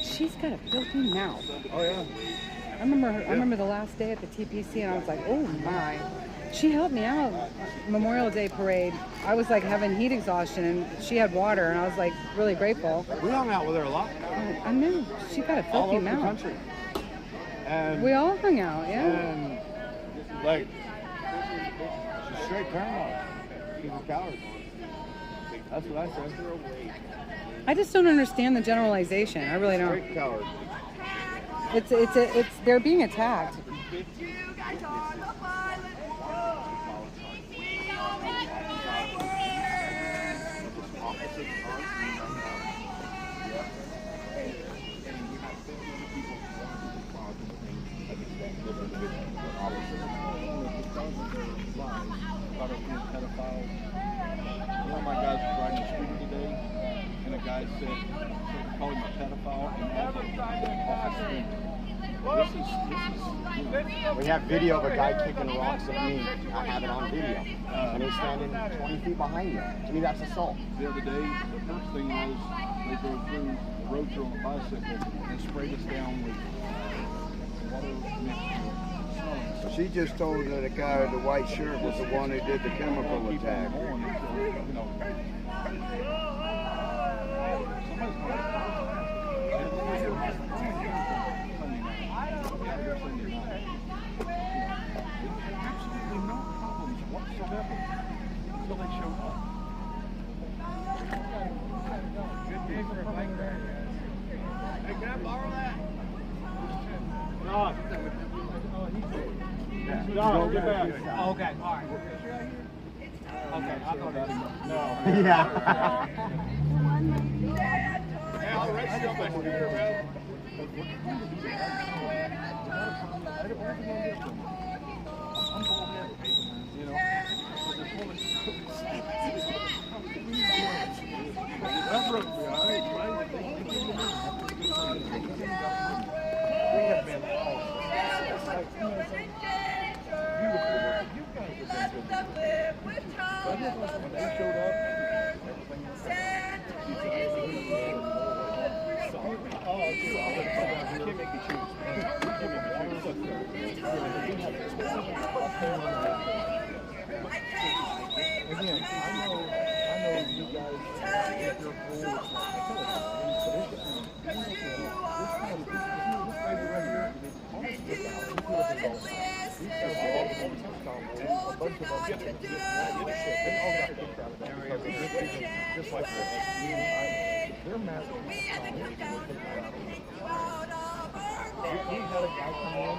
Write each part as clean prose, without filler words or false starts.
She's got a filthy mouth. Oh yeah. I remember the last day at the TPC, and I was like, oh my. She helped me out. Memorial Day parade. I was like having heat exhaustion, and she had water, and I was like really grateful. We hung out with her a lot. I knew she got a filthy all over mouth. the country. And we all hung out, yeah. And like, she's straight paranoid. She's a coward. That's what I said. I just don't understand the generalization. I really don't. Straight coward. It's they're being attacked. One of my guys was riding the street today, and a guy said, called him a pedophile, and we have video of a guy kicking rocks at me. I have it on video. And he's standing 20 feet behind me. To me, that's assault. The other day, the first thing was they drove through the road through on a bicycle and sprayed us down with water mixture. She just told that the guy with the white shirt was the one who did the chemical attack. Absolutely no problems whatsoever until they show up. Hey, can I borrow that? No, get back. Oh, okay, all right. Okay, I thought that was No. Yeah. Hey, I'll race you up my scooter, bro. You know, this woman. That's right. We have been all when they showed up, everything was can't make me choose. Again, I know you guys, if you're cool, just like they're mad at me. We had a guy come in,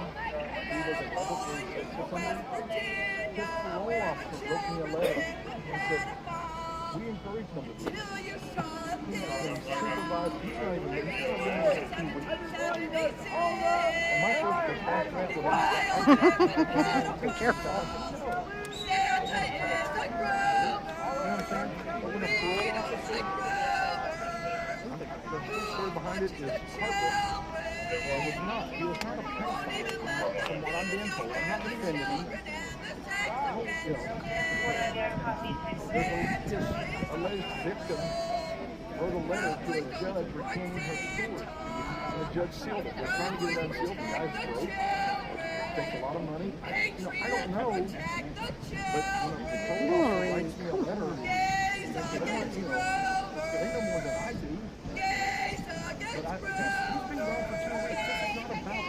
he was a level 3 or something. His parole officer wrote me a letter and said, we encourage them to do this. He has been supervised, he's not even been there 2 weeks. And my first response to that was, be careful. The whole story behind it is heartbreaking. He was not a pedophile, from what I'm being told. I'm not defending him. His alleged victim wrote a letter to a judge retaining her story. And the judge sealed it. They're trying to get it unsealed. The guy's broke. It takes a lot of money. I don't know. But the parole officer writes me a letter. They know more than I do. But he's been gone for 2 weeks. This is not about that.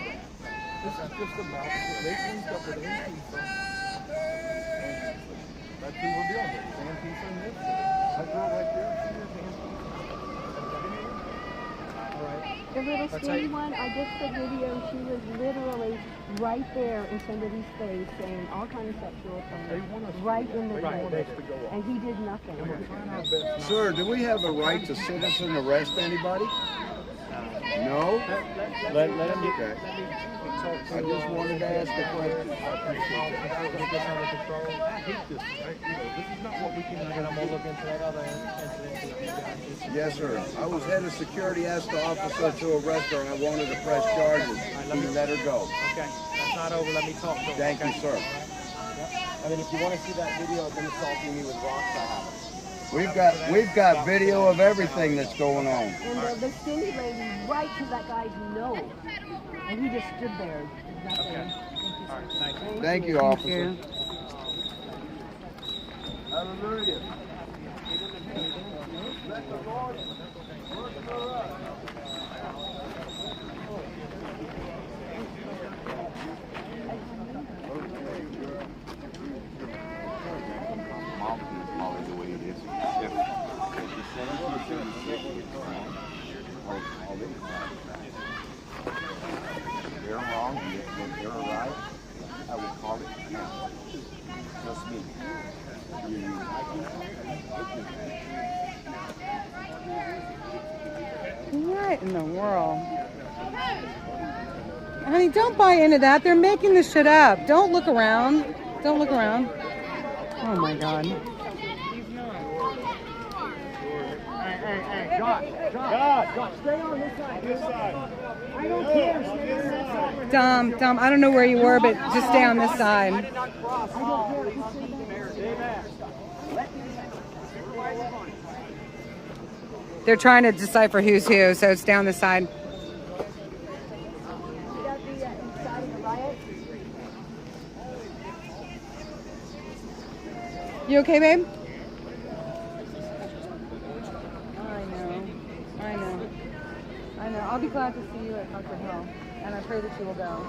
This is just about they linked up with Antifa. And that's who we're dealing with. It's Antifa and this. That girl right there, she is Antifa. All right. The little skinny one, I just the video, she was literally right there in somebody's face saying all kinds of sexual things. Right in the face. And he did nothing. Sir, do we have a right to citizen arrest anybody? No? Let him be. Okay. I just wanted to ask a question. Get this under control. I hate this. This is not what we can. And I'm gonna look into that other incident with you guys. Yes, sir. I was head of security, asked the officer to arrest her, and I wanted to press charges. He let her go. Okay, that's not over. Let me talk to him. Thank you, sir. I mean, if you want to see that video of them assaulting me with rocks, I have it. We've got video of everything that's going on. And the skinny lady right to that guy's nose. And he just stood there. Nothing. Okay. All right, thank you. Thank you, Thank officer. you. Hallelujah. They're wrong, if they're right, I will call it now. Trust me. What in the world? Honey, don't buy into that. They're making this shit up. Don't look around. Don't look around. Oh my God. Hey, John, stay on this side. This side. I don't care. Stay on this side. Dom, I don't know where you were, but just stay on this side. I did not cross. I don't care. Stay back. They're trying to decipher who's who, so stay on this side. You okay, babe? I know. I'll be glad to see you at Comfort Hill, and I pray that you will go.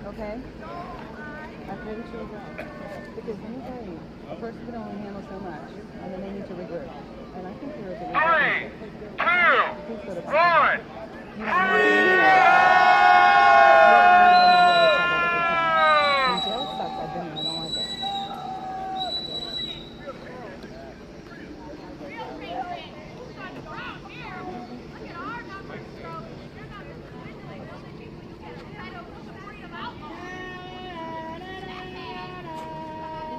Okay? I pray that you will go. Because let me tell you, a person can only handle so much, and then they need to regroup. And I think you're a big 3, 2, 1. Jail sucks. I've been there. I don't like it.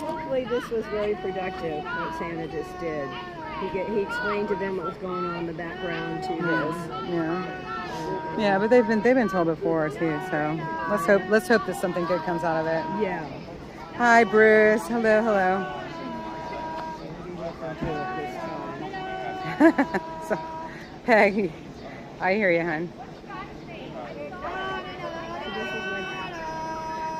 Hopefully this was very productive, what Santa just did. He explained to them what was going on in the background to this. Yeah, but they've been told before too. So let's hope that something good comes out of it. Yeah. Hi, Bruce. Hello. So, Peg, I hear you, hon.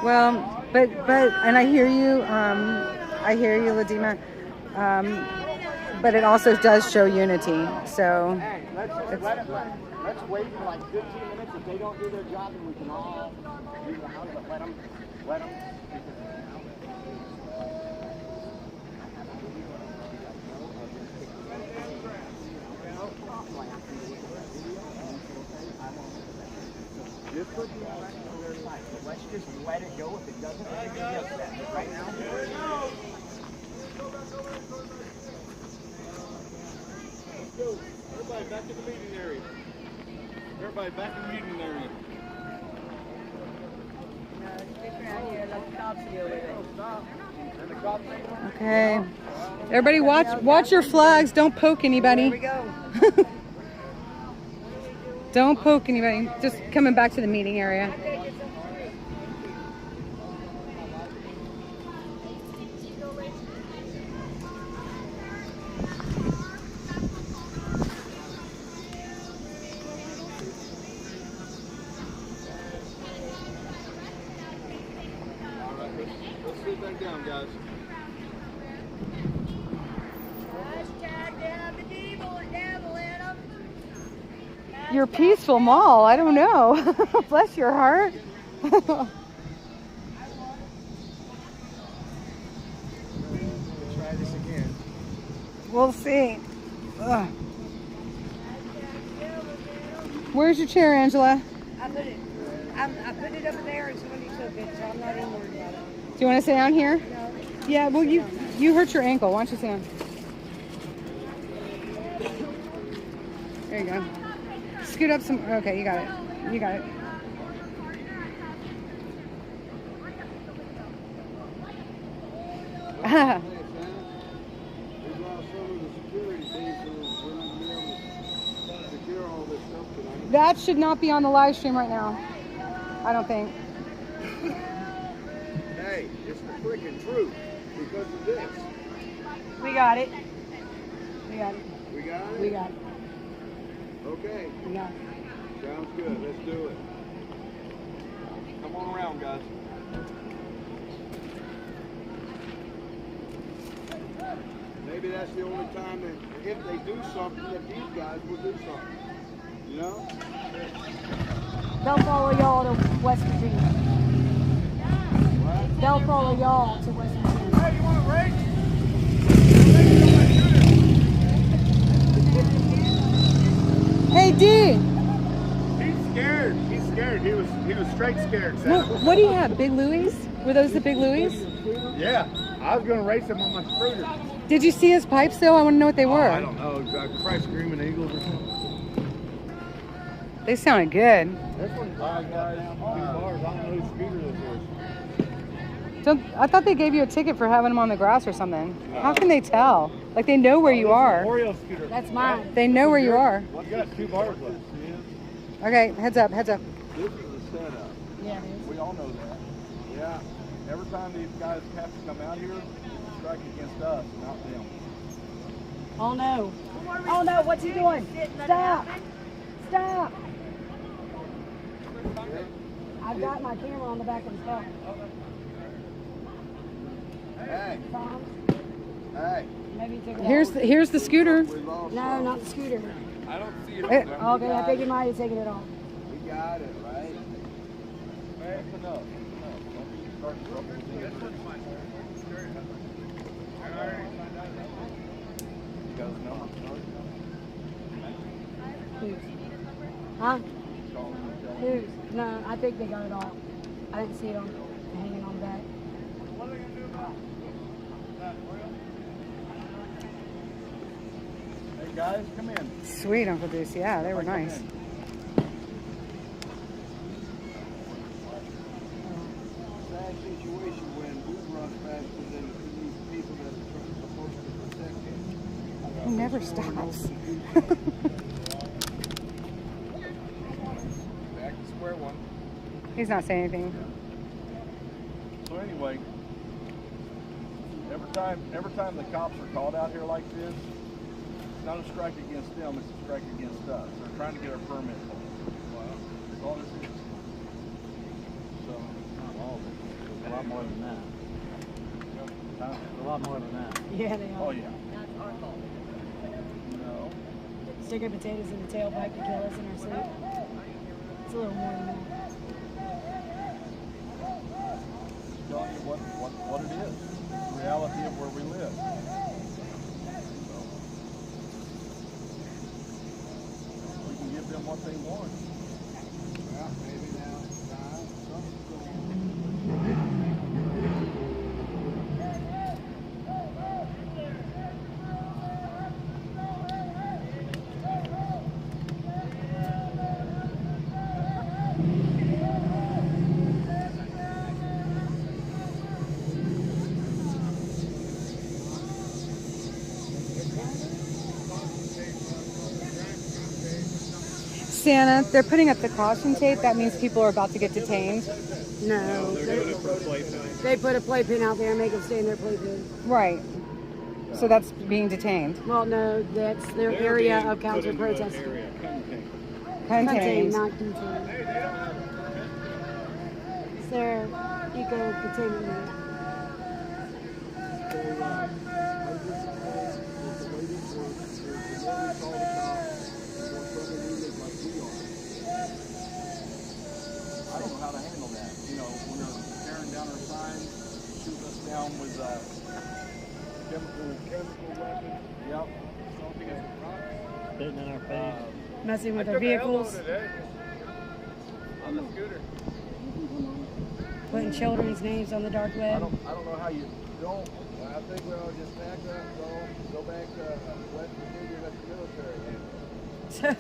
Well, but and I hear you. I hear you, Ladima. But it also does show unity. So Let's wait for like 15 minutes. If they don't do their job, then we can all leave the house, but let them. Let's just let it go. If it doesn't, we're going to be upset. But right now, Everybody back in the meeting area. Everybody back in the meeting area. okay. Everybody, watch your flags. Don't poke anybody. There we go. Don't poke anybody. Just coming back to the meeting area. Let's sit back down, guys. Your peaceful mall. I don't know. Bless your heart. Try this again. We'll see. Ugh. Where's your chair, Angela? I put it over there and somebody took it, so I'm not even worried about it. Do you want to sit down here? No. Yeah, well, you hurt your ankle. Why don't you sit down? There you go. scoot up some. Okay, you got it. You got it. That should not be on the live stream right now. I don't think. Hey, it's the freaking truth because of this. We got it. We got it. We got it? We got it. Okay. We got it. Sounds good. Let's do it. Come on around, guys. Maybe that's the only time that if they do something, that these guys will do something. You know? They'll follow y'all to West Virginia. They'll follow y'all to West Virginia. Hey, you want to race? Hey, D. He's scared. He's scared. He was straight scared. What do you have? Big Louis? Were those the Big Louis? Yeah, I was going to race him on my scooter. Did you see his pipes though? I want to know what they were. I don't know. Probably Screaming Eagles or something. They sounded good. This one's guys. 2 bars. I don't know whose scooter this is. I thought they gave you a ticket for having them on the grass or something. How can they tell? Like they know where you are. Oreo scooter. That's mine. They know where you are. You got 2 bars left. Okay, heads up, heads up. This is a setup. Yeah, it is. We all know that. Yeah. Every time these guys have to come out here, it's strike against us, not them. Oh no. Oh no, what's he doing? Stop. Stop. I've got my camera on the back of his car. Hey, Tom, hey. maybe he took it Here's the scooter. We lost No, some. not the scooter. I don't see it. Eh, Okay, I think he might have taken it off. We got it, right? That's enough. Don't start trouble. You guys know? Whose? Huh? Whose? No, I think they got it off. I didn't see it on hanging on the back. Hey guys, come in. Sweet, Uncle Deuce. Yeah, they were nice. Sad situation when we run faster than these people that are supposed to protect it. He never stops. Back to square one. He's not saying anything. So anyway, every time the cops are called out here like this, it's not a strike against them, it's a strike against us. They're trying to get our permit. That's all this is. So, not all of it. There's a lot more than that. Huh? A lot more than that. Yeah, they Oh are. yeah. No. Sticking potatoes in the tailpipe to kill us in our sleep. It's a little more than that. Telling you what it is. The reality of where we live. So, we can give them what they want. Well, maybe now it's time. Something's going on. Santa, they're putting up the caution tape. That means people are about to get detained. No. They put a playpen out there and make them stay in their playpen. Right. So that's being detained. Well, no, that's their area of counter protest. Contained. Not detained. It's their eco-containment unit. I don't know how to handle that. You know, when they're tearing down our signs, shooting us down with chemical weapons. Yep. Spitting in our face. Messing with their vehicles. On the scooter. Putting children's names on the dark I web. don't know how you don't. Well, I think we'll just pack up, go back to West Virginia, let the military handle it.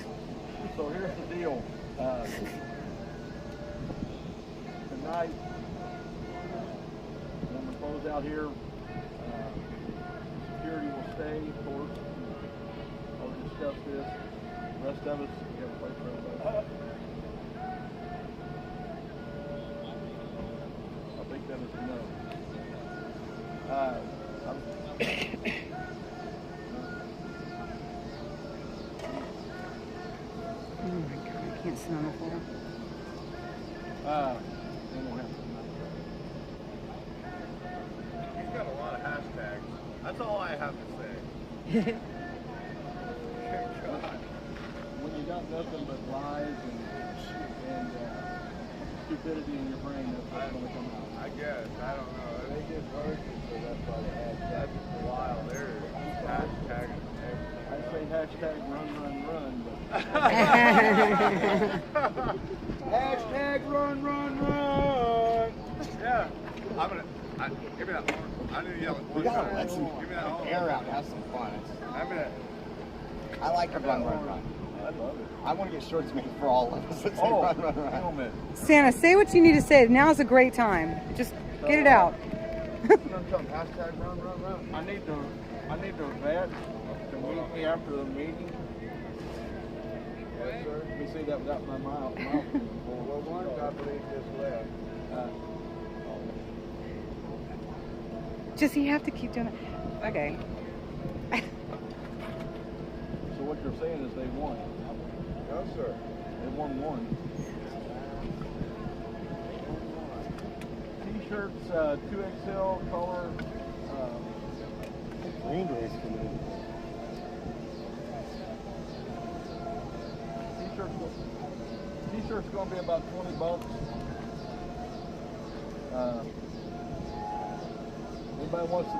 So here's the deal. Tonight, when we close out here, security will stay, of course. I'll discuss this. The rest of us, we have a place for everybody. I think that is a no. Oh my God, I can't sit on the floor. They won't have to. He's got a lot of hashtags. That's all I have to say. When you got nothing but lies and stupidity in your brain, that's what's going to come out. I guess. I don't know. They get versions, so that's why they have that. That's wild. There's hashtags. I say hashtag run, run, run, but Hashtag run, run, run. Yeah. Give me that horn. I need to yell it We one gotta time. let some Give me that horn. air out, have some fun. I'm gonna. I like to run, run, run. I love it. I want to get shorts made for all of us that say run, run, run. Helmet. Santa, say what you need to say. Now's a great time. Just get it out. Hashtag run, run, run. I need the vet to meet me after the meeting. Yes, sir. Let me see that without my mouth. Well, one company just left. Does he have to keep doing it? Okay. So what you're saying is they won. No, sir. They won one. T-shirts, 2XL color. Green Day's coming. T-shirt's going to be about $20. Anybody wants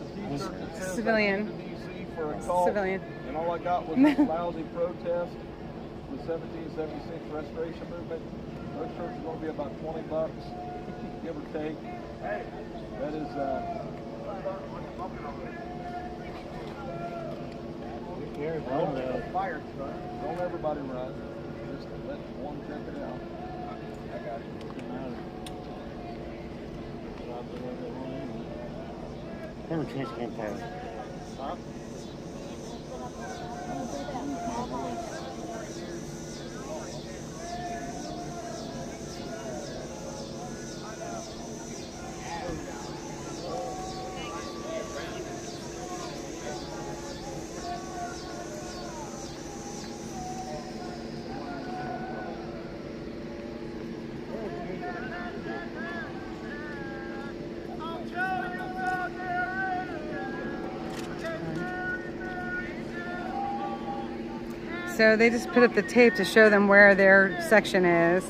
a T-shirt that says Civilian. "I came to DC for a call," Civilian. and all I got was this lousy protest, the 1776 Restoration Movement. Those shirts are going to be about $20, give or take. That is. Fire truck. Don't everybody run. Just let one check it out. I got it. Never change campaign. Huh? So they just put up the tape to show them where their section is.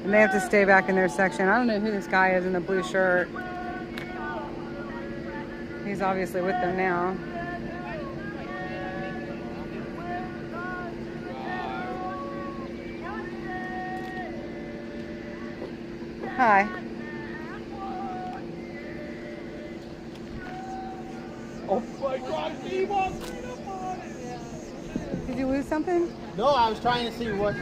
And they have to stay back in their section. I don't know who this guy is in the blue shirt. He's obviously with them now. Hi. Oh my God, he wants me to run. Did you lose something? No, I was trying to see what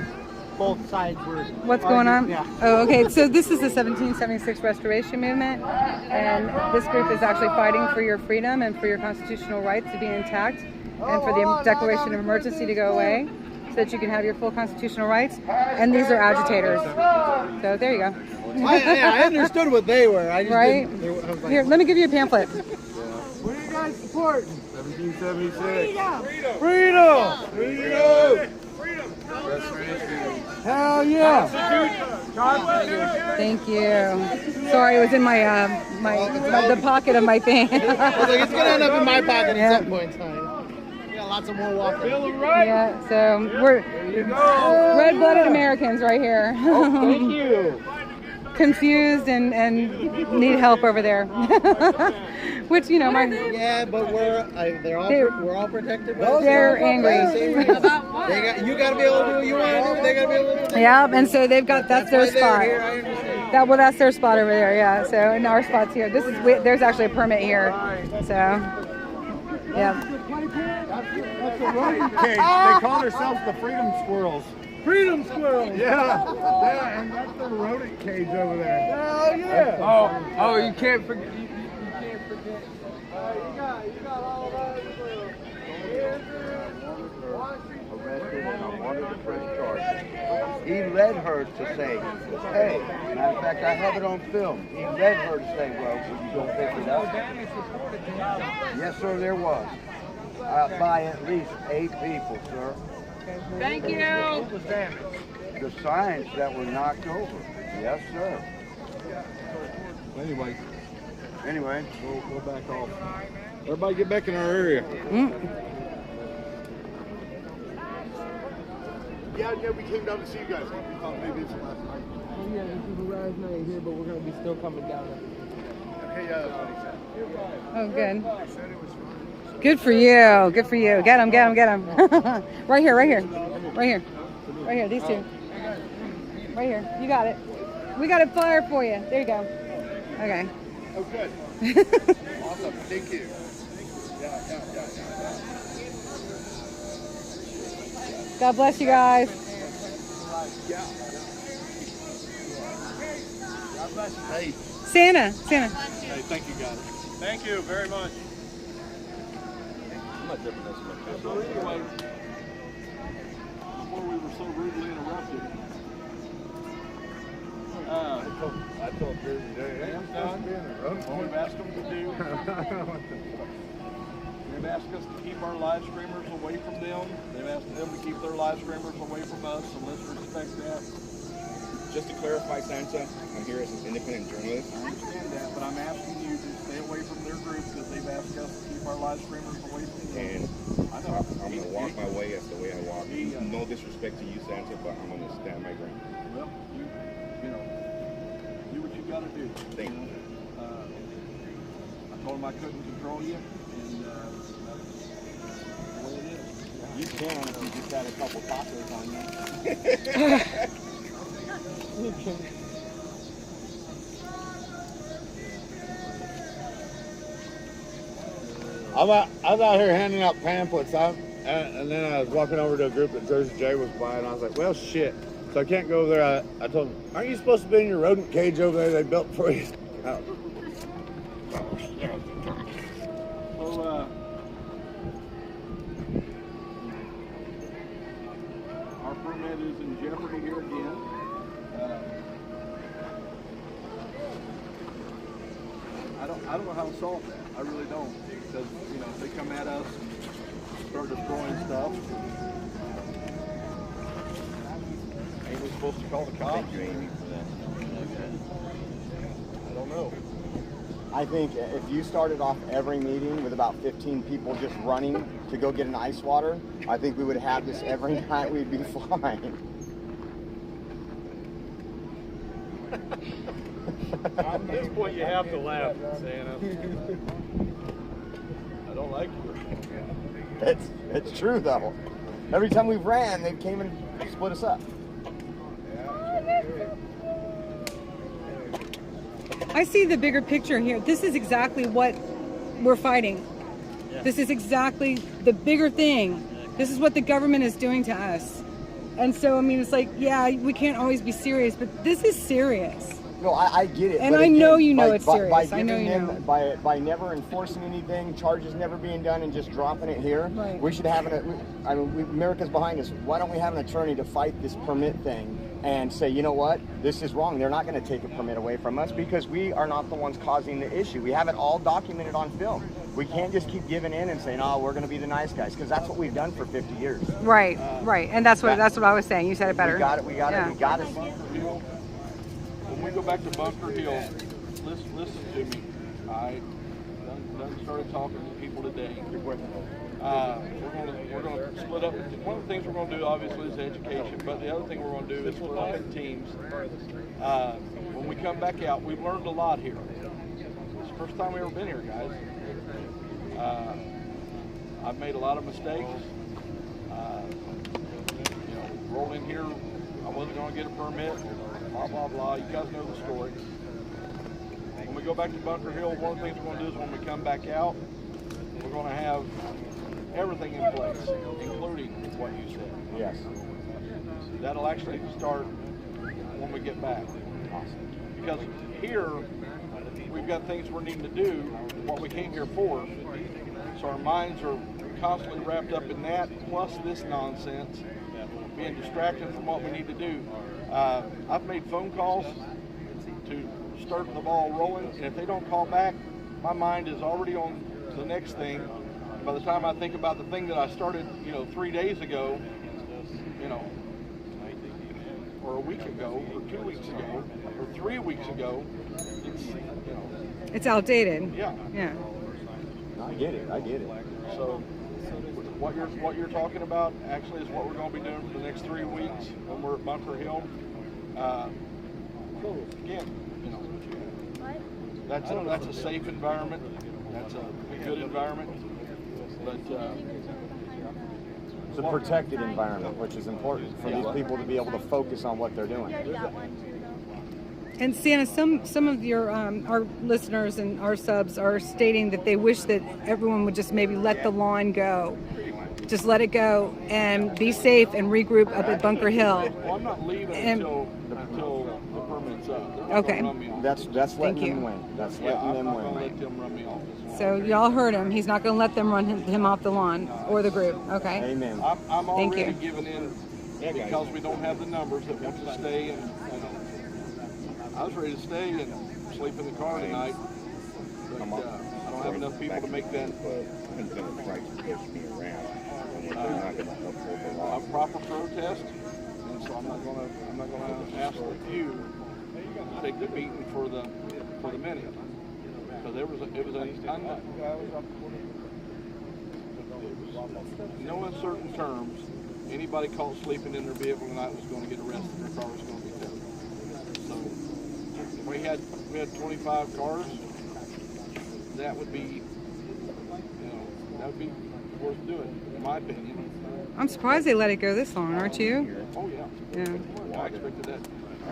both sides were. What's going on? Yeah. Oh, okay. So this is the 1776 Restoration Movement, and this group is actually fighting for your freedom and for your constitutional rights to be intact, and for the Declaration of Emergency to go away, so that you can have your full constitutional rights. And these are agitators. So there you go. I understood what they were. I just Right? didn't. I was like, Here, let me give you a pamphlet. What are you guys supporting? 1776. Freedom! Freedom! Hell yeah! Thank you. Sorry, it was in my the pocket of my thing. I was like, it's gonna end up in my pocket Yeah. at some point in time. We got lots of more walking. Yeah, so we're red-blooded Americans right here. Thank you. Confused and need help over there. Which, you know, Yeah, but we're all protected. By they're angry. You gotta be able to do what you want to do. They gotta be able to do. Yeah, and so they've got that's their why they're spot. here, I understand. That's their spot over there. Yeah. So and our spot's here. There's actually a permit here. So Yeah. That's a rodent cage. They call themselves the Freedom Squirrels. Freedom squirrels. Yeah, and that's the rodent cage over there. Hell yeah. Oh, you can't forget. You can't forget. You got all those Arrested on one of the press charges. He led her to say, hey, matter of fact, I have it on film. He led her to say, well, will you go pick it up? Yes, sir, there was. By at least 8 people, sir. Thank you. The signs that were knocked over. Yes, sir. Anyway, we'll back off. Everybody get back in our area. Yeah, we came down to see you guys. We thought maybe it's last night. Oh yeah, this is the last night here, but we're gonna be still coming down. Hey, Oh, good. Good for you. Good for you. Get him, get him, get him. Right here, right here. Right here. Right here, these two. Right here. You got it. We got a flyer for you. There you go. Okay. Oh, good. Awesome. Thank you. God bless you guys. Hey. Santa. Hey, thank you guys. Thank you very much. So anyway, before we were so rudely interrupted, I told Drew today. Sam's done what we've asked them to do. They've asked us to keep our live streamers away from them. They've asked them to keep their live streamers away from us, so let's respect that. Just to clarify, Santa, I'm here as an independent journalist. I understand that, but I'm asking you to stay away from their group because they've asked us to keep our live streamers away from them. And I know. I'm going to walk my way as the way I walk. No disrespect to you, Santa, but I'm going to stand my ground. Well, you know, do what you got to do. Thank you. I told him I couldn't control you, and that's the way it is. You can if you just had a couple tacos on you. I was out here handing out pamphlets, and then I was walking over to a group that Jersey J was by, and I was like, well, shit. So I can't go over there. I told him, aren't you supposed to be in your rodent cage over there they built for you? Oh. So, our permit is in jeopardy here again. I don't know how to solve that. I really don't. Because, you know, if they come at us and start destroying stuff, ain't we supposed to call the cops? I don't know. I think if you started off every meeting with about 15 people just running to go get an ice water, I think we would have this every night. We'd be fine. At this point, you have to laugh, Santa. I don't like you. It's true though. Every time we ran, they came and split us up. I see the bigger picture here. This is exactly what we're fighting. This is exactly the bigger thing. This is what the government is doing to us. And so, I mean, it's like, yeah, we can't always be serious, but this is serious. No, I get it. And but I again, know you know it's serious. By I know you know. By never enforcing anything, charges never being done, and just dropping it here, Right. we should have America's behind us. Why don't we have an attorney to fight this permit thing and say, you know what, this is wrong. They're not going to take a permit away from us because we are not the ones causing the issue. We have it all documented on film. We can't just keep giving in and saying, oh, we're going to be the nice guys, because that's what we've done for 50 years. Right, right. And that's what I was saying. You said it better. We got it. Hill, when we go back to Bunker Hill, listen to me. I done started talking to people today. We're going to split up. One of the things we're going to do, obviously, is education. But the other thing we're going to do is split up in teams. When we come back out, we've learned a lot here. It's the first time we've ever been here, guys. I've made a lot of mistakes. Rolled in here, I wasn't going to get a permit. Blah, blah, blah. You guys know the story. When we go back to Bunker Hill, one of the things we're going to do is when we come back out, we're going to have everything in place, including what you said. Yes. That'll actually start when we get back. Because here, we've got things we're needing to do, what we came here for. So our minds are constantly wrapped up in that, plus this nonsense, being distracted from what we need to do. I've made phone calls to start the ball rolling, and if they don't call back, my mind is already on the next thing. By the time I think about the thing that I started, 3 days ago, or a week ago, or 2 weeks ago, or 3 weeks ago, It's outdated. Yeah. I get it. So what you're talking about actually is what we're going to be doing for the next 3 weeks when we're at Bunker Hill. Again, that's a safe environment. That's a good environment. But it's a protected environment, which is important for these people to be able to focus on what they're doing. And Santa, some of your our listeners and our subs are stating that they wish that everyone would just maybe let the lawn go, just let it go and be safe and regroup up at Bunker Hill. Well, I'm not leaving until the permit's up. Okay. That's letting them win. That's letting them I'm win. not going to let them run me off. So y'all heard him. He's not going to let them run him off the lawn or the group. Okay. Amen. I'm Thank already you. giving in because we don't have the numbers that want to stay. And I was ready to stay and sleep in the car tonight, but I don't have enough people to make that. A proper protest, and so I'm not gonna ask the few to take the beating for the many. Because it was no uncertain terms. Anybody caught sleeping in their vehicle tonight was going to get arrested. Their car was going to be towed. So if we had 25 cars, that would be worth doing, in my opinion. I'm surprised they let it go this long, aren't you? Oh yeah. Yeah. I expected that.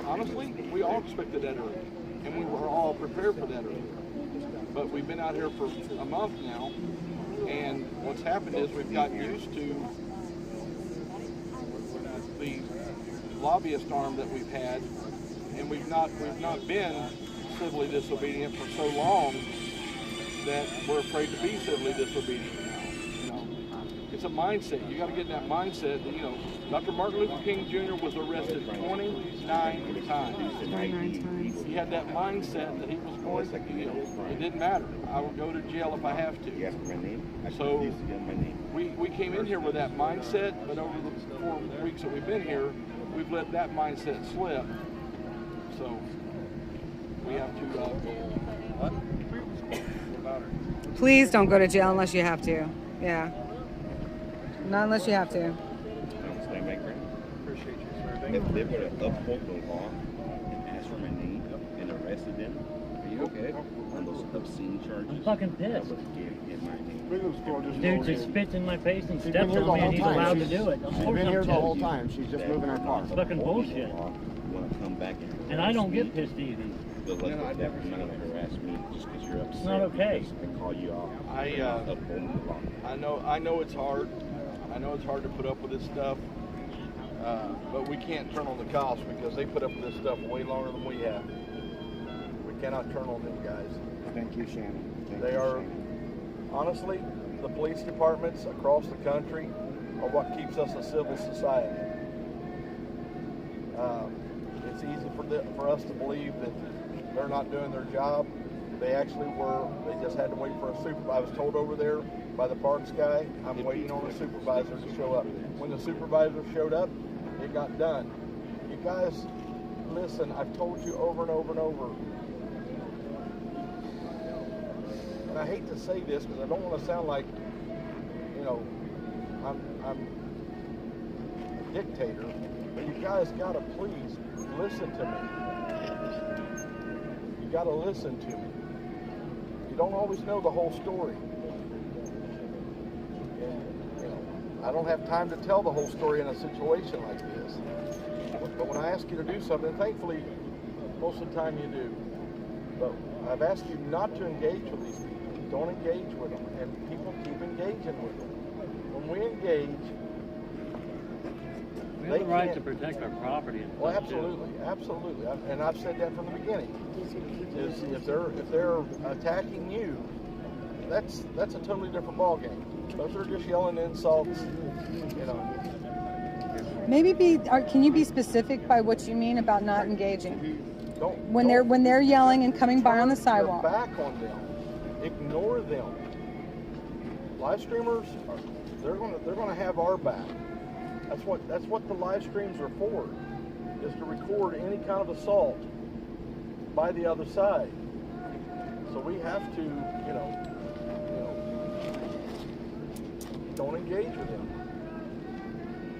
Honestly, we all expected that early, and we were all prepared for that early. But we've been out here for a month now, and what's happened is we've gotten used to the lobbyist arm that we've had, and we've not been civilly disobedient for so long that we're afraid to be civilly disobedient. It's a mindset. You got to get in that mindset that, Dr. Martin Luther King Jr. was arrested 29 times. 29 times. He had that mindset that he was going to, it didn't matter. I will go to jail if I have to. So we came in here with that mindset, but over the 4 weeks that we've been here, we've let that mindset slip. So we have to. Please don't go to jail unless you have to. Yeah. Not unless you have to. Appreciate you, sir. If they would have upheld the law and asked for my name and arrested them, are you okay? On those obscene charges. I'm fucking pissed. I would have given my name. Dude just spits in my face and She's steps been here on the me and whole he's time. allowed to do it. Of She's course been here I'm the whole pissed. time. She's just moving her car. It's fucking bullshit. Want to come back And I don't get pissed easy. Good luck with that. You're not going to harass me just because you're upset. It's not okay. I call you off. Upholding the law. I know it's hard. I know it's hard to put up with this stuff, but we can't turn on the cops because they put up with this stuff way longer than we have. We cannot turn on them guys. Thank you, Shannon. They are, honestly, the police departments across the country are what keeps us a civil society. It's easy for us to believe that they're not doing their job. They actually were. They just had to wait for a supervisor. I was told over there by the parks guy, I'm waiting on a supervisor to show up. When the supervisor showed up, it got done. You guys, listen, I've told you over and over and over. And I hate to say this because I don't want to sound like, I'm a dictator, but you guys gotta please listen to me. You gotta listen to me. You don't always know the whole story. I don't have time to tell the whole story in a situation like this. But when I ask you to do something, thankfully, most of the time you do. But I've asked you not to engage with these people. don't engage with them, and people keep engaging with them. When we engage, We have the right to protect our property. And well, stuff, too. absolutely, and I've said that from the beginning. Is if they're attacking you, that's a totally different ballgame. Those are just yelling insults, you know. Maybe can you be specific by what you mean about not engaging? When they're yelling and coming by on the sidewalk. Back on them, ignore them. Live streamers, they're gonna have our back. That's what the live streams are for, is to record any kind of assault by the other side. So we have to, don't engage with them.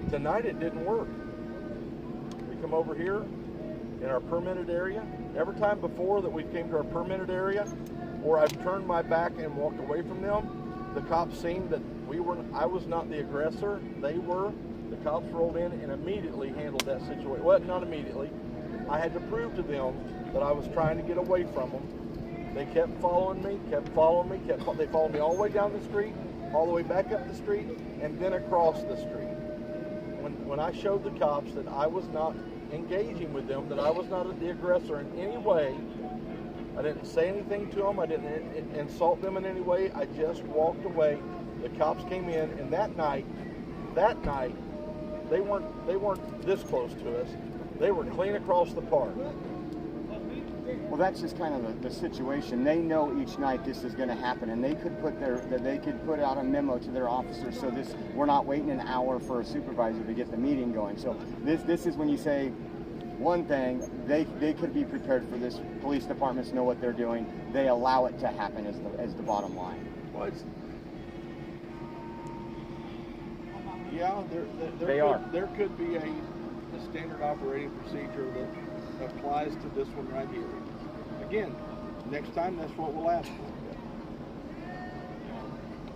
Tonight it didn't work. We come over here in our permitted area. Every time before that we came to our permitted area, or I've turned my back and walked away from them, the cops seen that I was not the aggressor, they were. The cops rolled in and immediately handled that situation. Well, not immediately. I had to prove to them that I was trying to get away from them. They kept following me. They followed me all the way down the street, all the way back up the street, and then across the street. When I showed the cops that I was not engaging with them, that I was not the aggressor in any way, I didn't say anything to them, I didn't insult them in any way, I just walked away. The cops came in, and that night, they weren't this close to us. They were clean across the park. Well, that's just kind of the situation. They know each night this is going to happen, and they could put out a memo to their officers, so we're not waiting an hour for a supervisor to get the meeting going. So this is when you say one thing, they could be prepared for this. Police departments know what they're doing. They allow it to happen as the bottom line. Well, there could be a standard operating procedure that applies to this one right here. Again, next time that's what we'll ask for.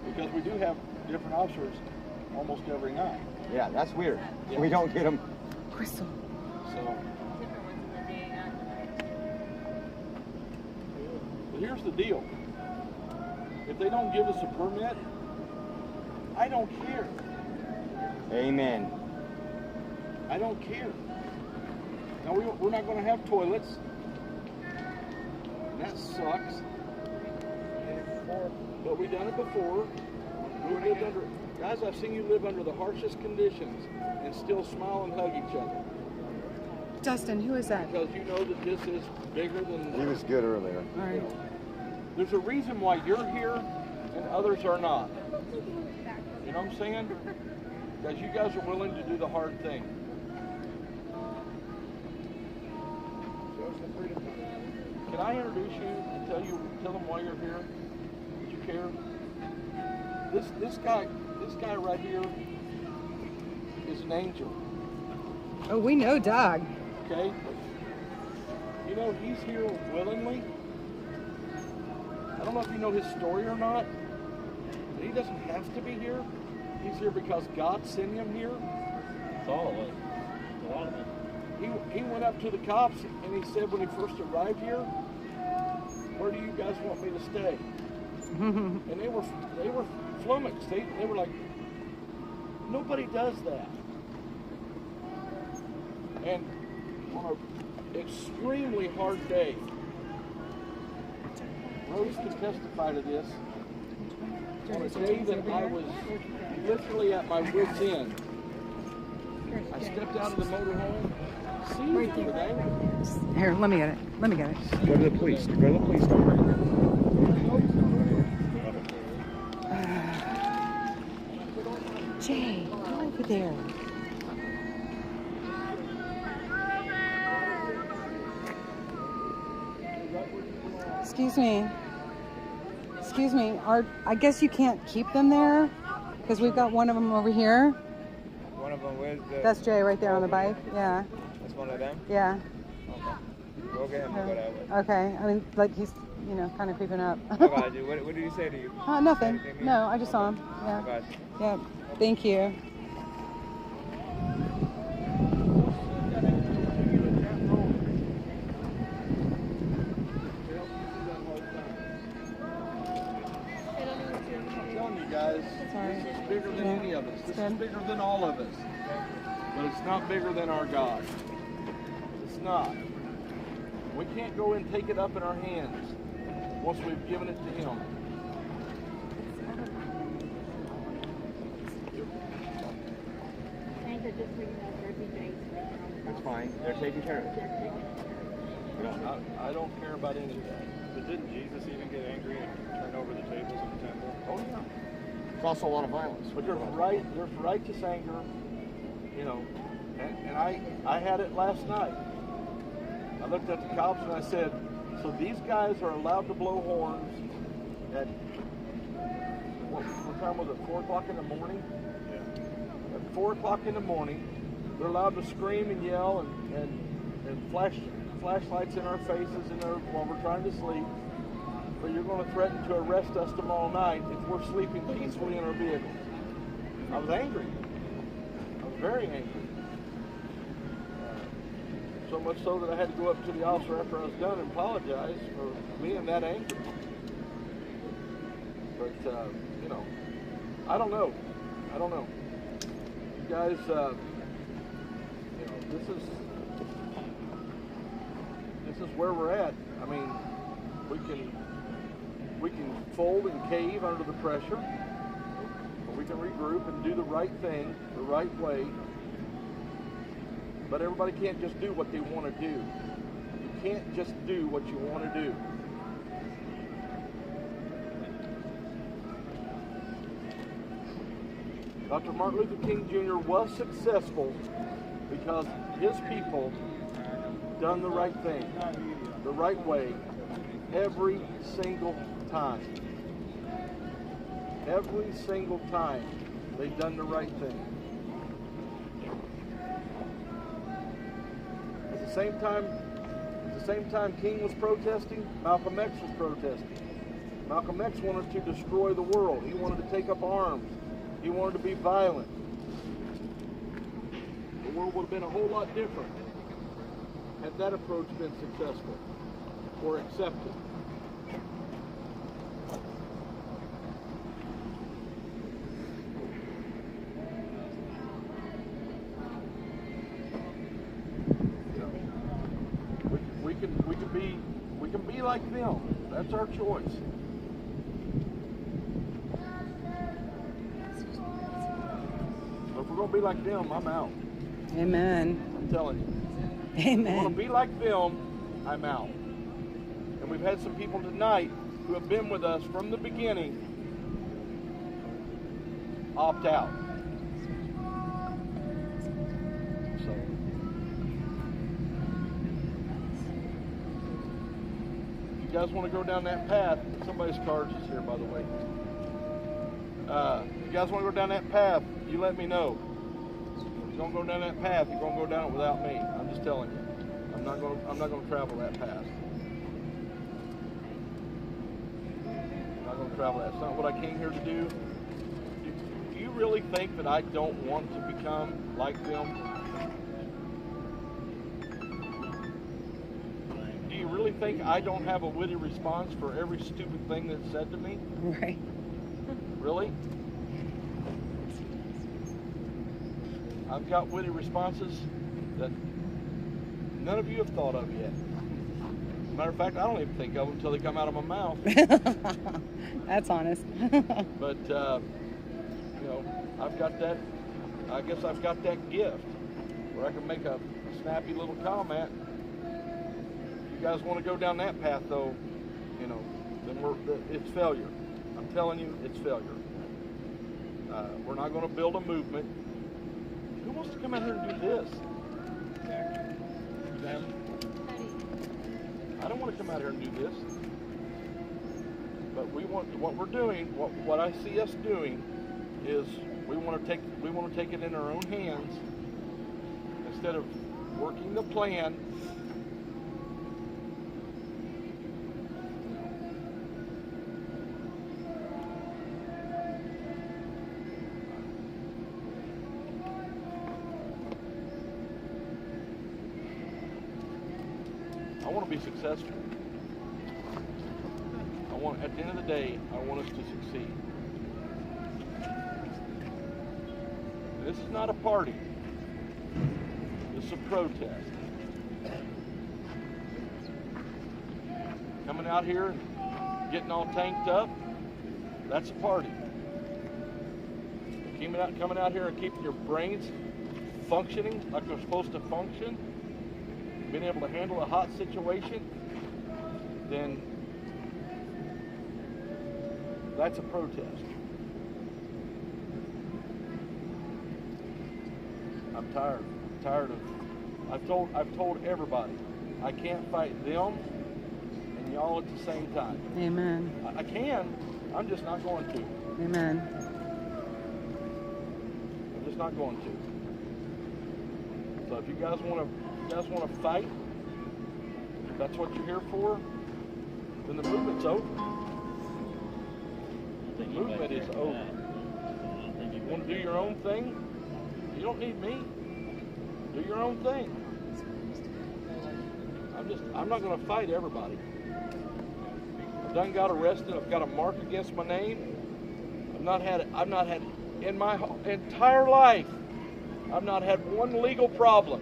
Because we do have different officers almost every night. Yeah, that's weird. Yeah. We don't get them. Crystal. So, but here's the deal. If they don't give us a permit, I don't care. Amen. I don't care. Now, we're not going to have toilets. And that sucks. But we've done it before. Guys, I've seen you live under the harshest conditions and still smile and hug each other. Dustin, who is that? Because you know that this is bigger than... He was good earlier. All right. There's a reason why you're here and others are not. You know what I'm saying? Because you guys are willing to do the hard thing. Can I introduce you and tell them why you're here? Would you care? This guy right here is an angel. Oh, we know Doug. Okay? You know, he's here willingly. I don't know if you know his story or not, but he doesn't have to be here. He's here because God sent him here. It's all of us. A lot of us. He went up to the cops and he said when he first arrived here, "Where do you guys want me to stay?" And they were flummoxed. They were like, nobody does that. And on an extremely hard day, Rose can testify to this. On a day that I was literally at my wit's end, I stepped out of the motorhome. Right there. Here, let me get it. Let me get it. Go to the police. Go to the police department. Jay, go over there. Excuse me. Excuse me. I guess you can't keep them there because we've got one of them over here. One of them, where's the... That's Jay right there on the bike. Yeah. That's one of them? Yeah. Okay. Go get him to go that way. Okay. I mean, like he's, kind of creeping up. I got you. What did he say to you? Nothing. No, I just saw him. Yeah. I got you. Yeah. Thank you. is bigger than all of us, but it's not bigger than our God. It's not. We can't go and take it up in our hands once we've given it to Him. That's fine. They're taking care of it. I don't care about any of that. But didn't Jesus even get angry and turn over the tables in the temple? Oh yeah. It's also a lot of violence. But there's righteous anger, you know, and I had it last night. I looked at the cops and I said, so these guys are allowed to blow horns at, what time was it, 4 o'clock in the morning? Yeah. At 4 o'clock in the morning, they're allowed to scream and yell and flash flashlights in our faces while we're trying to sleep. But you're going to threaten to arrest us tomorrow night if we're sleeping peacefully in our vehicles. I was angry. I was very angry. So much so that I had to go up to the officer after I was done and apologize for being that angry. But, you know, I don't know. You guys, you know, this is where we're at. I mean, we can fold and cave under the pressure, or we can regroup and do the right thing the right way. But everybody can't just do what they want to do. You can't just do what you want to do. Dr. Martin Luther King Jr. was successful because his people done the right thing, the right way, every single time. Every single time they done the right thing. At the same time King was protesting, Malcolm X was protesting. Malcolm X wanted to destroy the world. He wanted to take up arms. He wanted to be violent. The world would have been a whole lot different had that approach been successful or accepted. We can be like them. That's our choice. But if we're gonna be like them, I'm out. Amen. I'm telling you. Amen. If we're gonna be like them, I'm out. And we've had some people tonight who have been with us from the beginning opt out. So. You guys want to go down that path? Somebody's car is here, by the way. You guys want to go down that path? You let me know. If you're gonna go down that path, you're gonna go down it without me. I'm just telling you. I'm not gonna travel that path. I'm not gonna travel that. It's not what I came here to do. Do you really think that I don't want to become like them? Do you really think I don't have a witty response for every stupid thing that's said to me? Right. Really? I've got witty responses that none of you have thought of yet. Matter of fact, I don't even think of them until they come out of my mouth. That's honest. But, you know, I've got that, I guess I've got that gift where I can make a snappy little comment. If you guys want to go down that path, though, you know, then it's failure. I'm telling you, it's failure. We're not going to build a movement. Who wants to come out here and do this? I don't want to come out here and do this. But we want, what we're doing, what I see us doing is we want to take it in our own hands instead of working the plan. I want to be successful. At the end of the day, I want us to succeed. This is not a party. This is a protest. Coming out here and getting all tanked up, that's a party. Coming out here and keeping your brains functioning like they're supposed to function, being able to handle a hot situation, then that's a protest. I'm tired of. I've told everybody, I can't fight them and y'all at the same time. Amen. I can. I'm just not going to. Amen. I'm just not going to. So if you guys want to fight, if that's what you're here for, then the movement's over. The movement is over. You want to do your own thing? You don't need me. Do your own thing. I'm not going to fight everybody. I've done got arrested. I've got a mark against my name. I've not had in my entire life, I've not had one legal problem.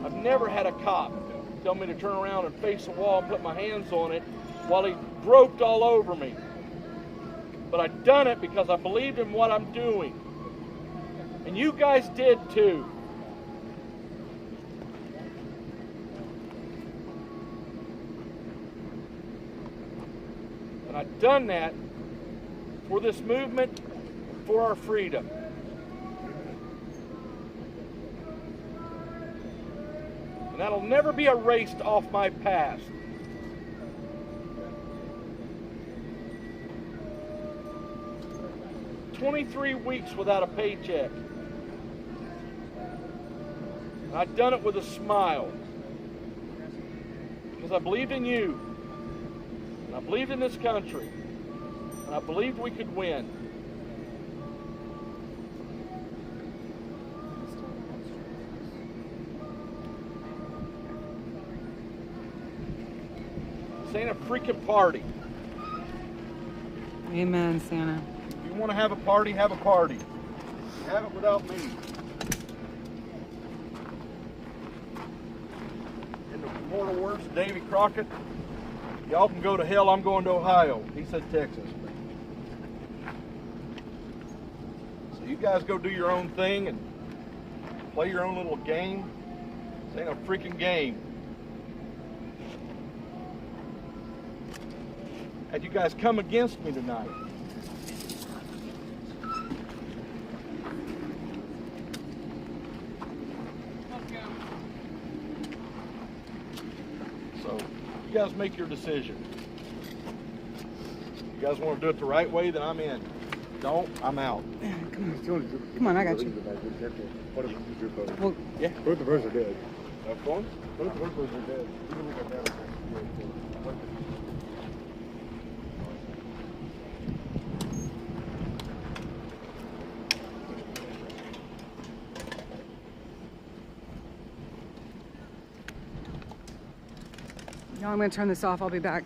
I've never had a cop tell me to turn around and face the wall and put my hands on it while he groped all over me. But I've done it because I believed in what I'm doing. And you guys did too. And I've done that for this movement, for our freedom. And that'll never be erased off my past. "23 weeks without a paycheck. And I've done it with a smile. Because I believed in you. And I believed in this country. And I believed we could win. This ain't a freaking party. Amen, Santa. If you want to have a party, have a party. Have it without me. In the mortal words of Davy Crockett, y'all can go to hell, I'm going to Ohio. He said Texas. So you guys go do your own thing and play your own little game. This ain't a freaking game. Had you guys come against me tonight, so you guys make your decision. You guys want to do it the right way, then I'm in. Don't, I'm out. Come on, I got you. Well, yeah. Both of us are dead. Have fun. Both of us are dead. Y'all, I'm going to turn this off. I'll be back.